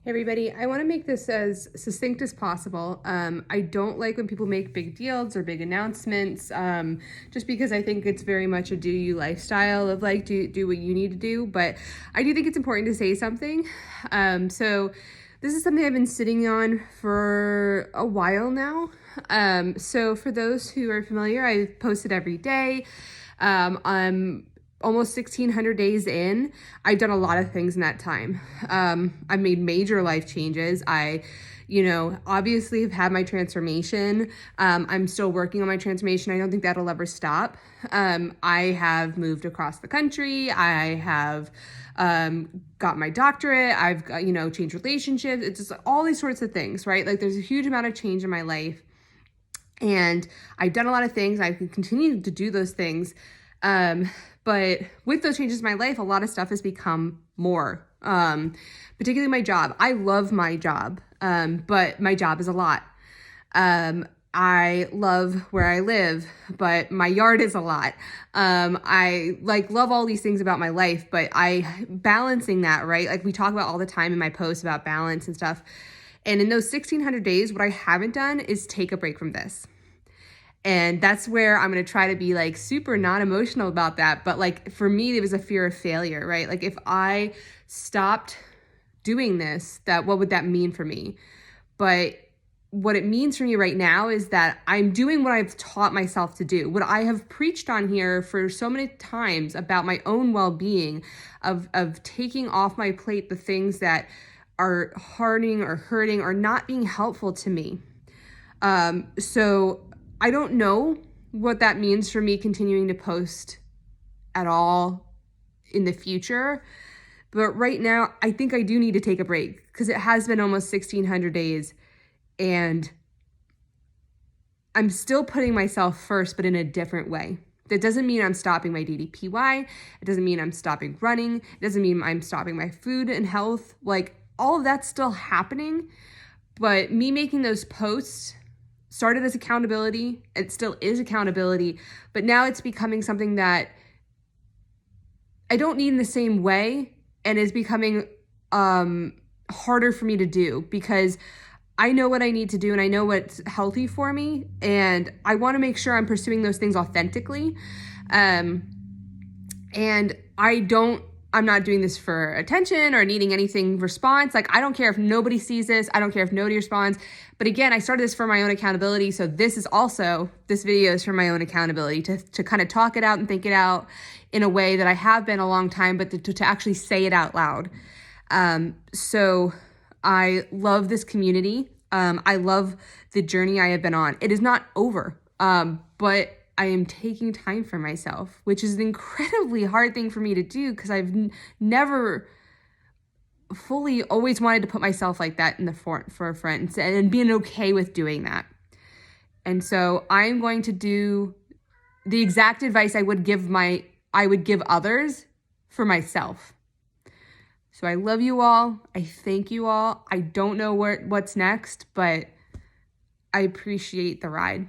Hey everybody, I want to make this as succinct as possible. I don't like when people make big deals or big announcements, just because I think it's very much a do you lifestyle of like do what you need to do. But I do think it's important to say something. So this is something I've been sitting on for a while now. So for those who are familiar, I posted every day. I'm almost 1,600 days in. I've done a lot of things in that time. I've made major life changes. I obviously have had my transformation. I'm still working on my transformation. I don't think that'll ever stop. I have moved across the country. I have got my doctorate. I've got, changed relationships. It's just all these sorts of things, right? Like there's a huge amount of change in my life. And I've done a lot of things. I can continue to do those things. But with those changes in my life, a lot of stuff has become more, particularly my job. I love my job, but my job is a lot. I love where I live, but my yard is a lot. I love all these things about my life, but balancing that, right? Like we talk about all the time in my posts about balance and stuff. And in those 1,600 days, what I haven't done is take a break from this. And that's where I'm going to try to be like super non-emotional about that. But like for me, it was a fear of failure, right? Like if I stopped doing this, what would that mean for me? But what it means for me right now is that I'm doing what I've taught myself to do. What I have preached on here for so many times about my own well-being, of taking off my plate the things that are harming or hurting or not being helpful to me. So I don't know what that means for me continuing to post at all in the future. But right now, I think I do need to take a break because it has been almost 1,600 days and I'm still putting myself first, but in a different way. That doesn't mean I'm stopping my DDPY. It doesn't mean I'm stopping running. It doesn't mean I'm stopping my food and health. Like all of that's still happening. But me making those posts started as accountability. It still is accountability, but now it's becoming something that I don't need in the same way and is becoming harder for me to do because I know what I need to do and I know what's healthy for me and I want to make sure I'm pursuing those things authentically. And I'm not doing this for attention or needing anything response. Like, I don't care if nobody sees this. I don't care if nobody responds. But again, I started this for my own accountability. So this video is for my own accountability to kind of talk it out and think it out in a way that I have been a long time, but to actually say it out loud. So I love this community. I love the journey I have been on. It is not over, but I am taking time for myself, which is an incredibly hard thing for me to do because I've never fully always wanted to put myself like that in the forefront and being okay with doing that. And so I'm going to do the exact advice I would give others for myself. So I love you all. I thank you all. I don't know what's next, but I appreciate the ride.